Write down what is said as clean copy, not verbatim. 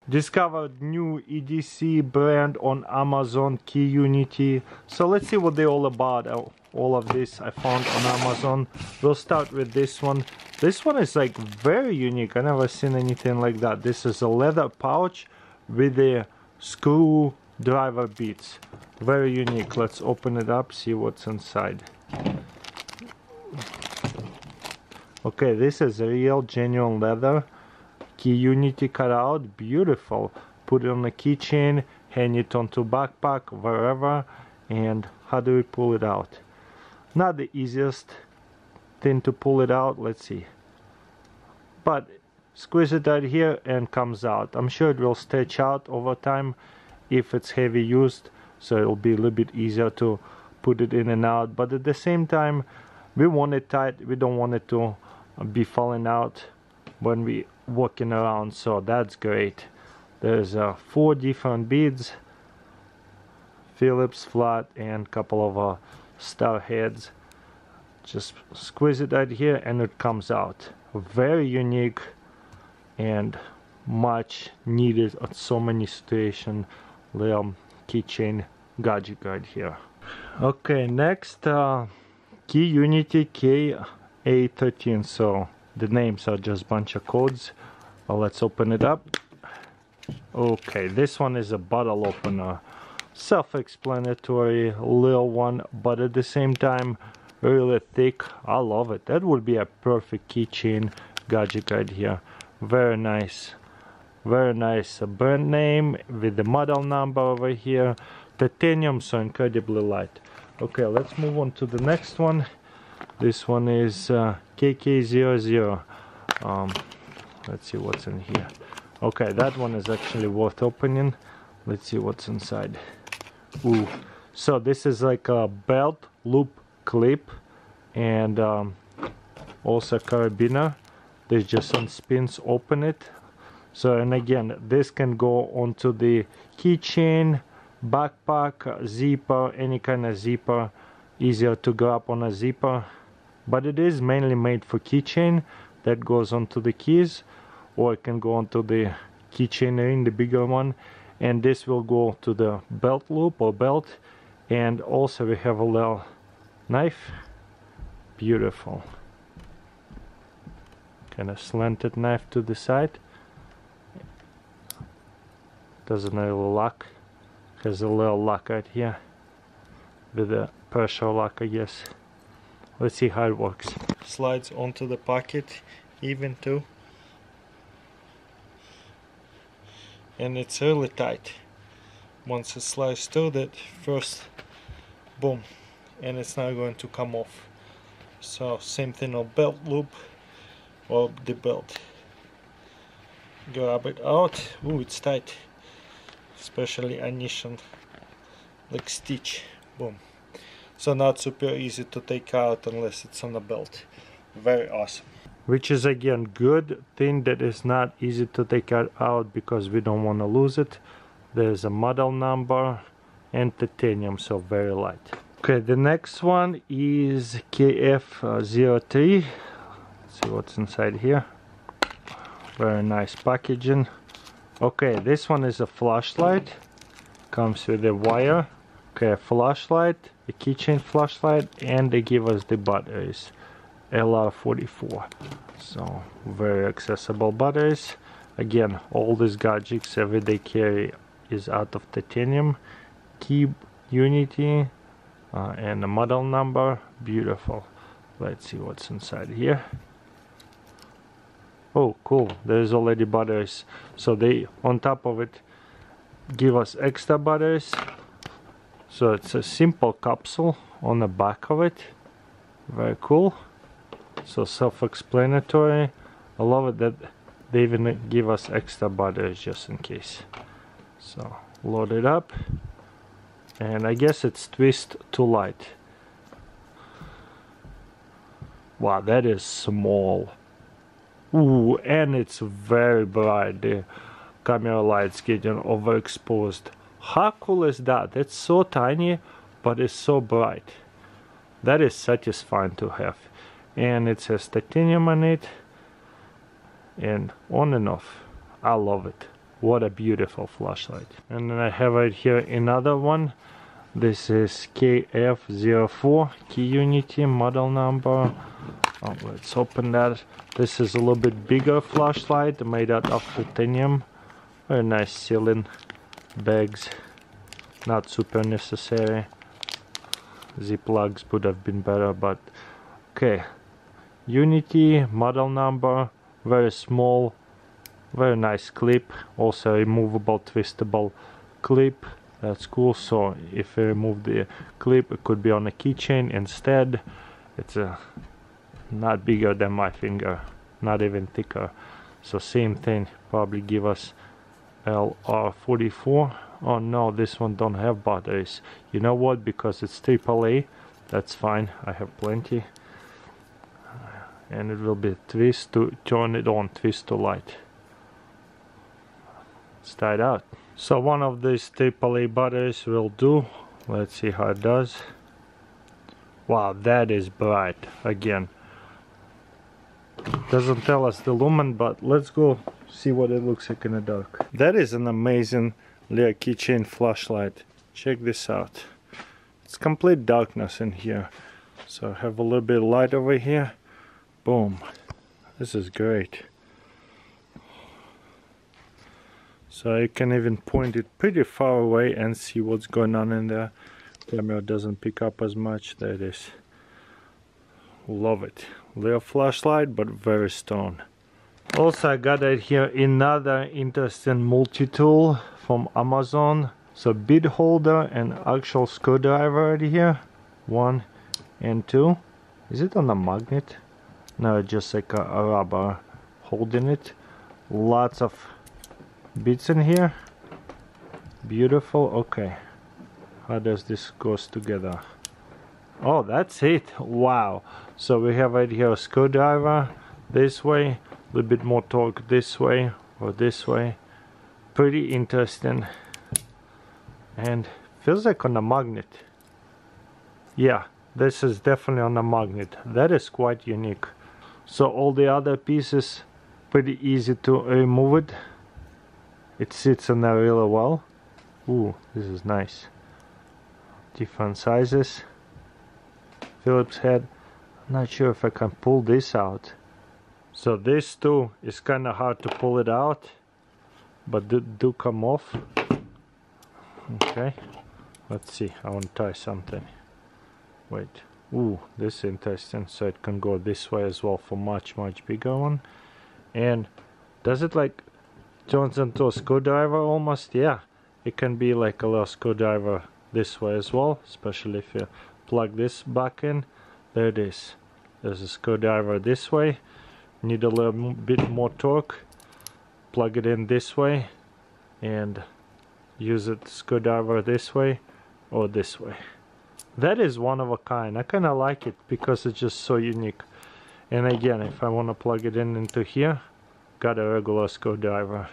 Discovered new EDC brand on Amazon, Key Unity. So let's see what they're all about. All of this I found on Amazon. We'll start with this one. This one is like very unique. I never seen anything like that. This is a leather pouch with the screwdriver bits. Very unique. Let's open it up, see what's inside. Okay, this is real genuine leather. Key Unity cut out, beautiful. Put it on a keychain, hang it onto backpack, wherever. And how do we pull it out? Not the easiest thing to pull it out. Let's see. But squeeze it right here and comes out. I'm sure it will stretch out over time if it's heavy used, so it'll be a little bit easier to put it in and out. But at the same time, we want it tight. We don't want it to be falling out when we walking around, so that's great. There's 4 different beads, Phillips flat, and couple of star heads. Just squeeze it right here and it comes out. Very unique and much needed at so many situations. Little keychain gadget right here. Okay, next Key Unity KA13. So the names are just bunch of codes. Well, let's open it up. Okay, this one is a bottle opener. Self-explanatory little one, but at the same time really thick. I love it. That would be a perfect keychain gadget right here. Very nice. Very nice. A brand name with the model number over here. Titanium, so incredibly light. Okay, let's move on to the next one. This one is KK00. Let's see what's in here. Okay, that one is actually worth opening. Let's see what's inside. Ooh, so this is like a belt loop clip and also carabiner. There's just some spins. Open it. So, and again, this can go onto the keychain, backpack, zipper, any kind of zipper. Easier to grab on a zipper, but it is mainly made for keychain. That goes onto the keys, or it can go onto the keychain ring, the bigger one, and this will go to the belt loop or belt. And also we have a little knife. Beautiful. Kind of slanted knife to the side. Doesn't really lock. Has a little lock right here with a pressure lock, I guess. Let's see how it works. Slides onto the pocket even too, and it's really tight. Once it slides through that first, boom, and it's not going to come off. So same thing on belt loop or the belt. Grab it out. Ooh, it's tight, especially adhesion, like stitch. Boom. So not super easy to take out unless it's on the belt. Very awesome. Which is again good thing that is not easy to take out because we don't want to lose it. There's a model number and titanium, so very light. Okay, the next one is KF03. Let's see what's inside here. Very nice packaging. Okay, this one is a flashlight. Comes with a wire. Okay, a flashlight, a keychain flashlight, and they give us the batteries. LR44. So very accessible batteries. Again, all these gadgets everyday carry is out of titanium. Key Unity and the model number. Beautiful. Let's see what's inside here. Oh, cool. There's already batteries. So they, on top of it, give us extra batteries. So it's a simple capsule on the back of it. Very cool. So self-explanatory. I love it that they even give us extra batteries just in case. So load it up. And I guess it's twist to light. Wow, that is small. Ooh, and it's very bright. The camera light's getting overexposed. How cool is that? It's so tiny, but it's so bright. That is satisfying to have. And it says titanium on it. And on and off. I love it. What a beautiful flashlight. And then I have right here another one. This is KF04 key unity model number. Oh, let's open that. This is a little bit bigger flashlight made out of titanium. Very nice sealing bags. Not super necessary. Zip plugs would have been better, but okay. Unity model number, very small, very nice clip. Also removable, twistable clip. That's cool. So if I remove the clip, it could be on a keychain instead. It's not bigger than my finger, not even thicker. So same thing, probably give us LR44. Oh no, this one don't have batteries. You know what, because it's AAA, that's fine, I have plenty. And it will be twist to turn it on, twist to light. Let's try it out. So one of these AAA batteries will do. Let's see how it does. Wow, that is bright again. Doesn't tell us the lumen, but let's go see what it looks like in the dark. That is an amazing little keychain flashlight. Check this out. It's complete darkness in here. So I have a little bit of light over here. Boom. This is great. So you can even point it pretty far away and see what's going on in there. Camera doesn't pick up as much. There it is. Love it. Little flashlight, but very strong. Also, I got right here another interesting multi-tool from Amazon. So bead holder and actual screwdriver right here. 1 and 2. Is it on a magnet? No, just like a rubber holding it. Lots of bits in here. Beautiful. Okay. How does this goes together? Oh, that's it. Wow. So we have right here a screwdriver this way, a little bit more torque this way or this way. Pretty interesting. And feels like on a magnet. Yeah, this is definitely on a magnet. That is quite unique. So all the other pieces, pretty easy to remove it. It sits in there really well. Ooh, this is nice. Different sizes. Phillips head. I'm not sure if I can pull this out. So this too is kind of hard to pull it out, but do come off. Okay, let's see. I want to try something. Wait. Ooh, this is interesting. So it can go this way as well for much bigger one. And does it like turns into a screwdriver almost? Yeah, it can be like a little screwdriver this way as well, especially if you plug this back in. There it is. There's a screwdriver this way. Need a little bit more torque. Plug it in this way and use it screwdriver this way or this way. That is one of a kind. I kind of like it because it's just so unique. And again, if I want to plug it in into here, got a regular screwdriver.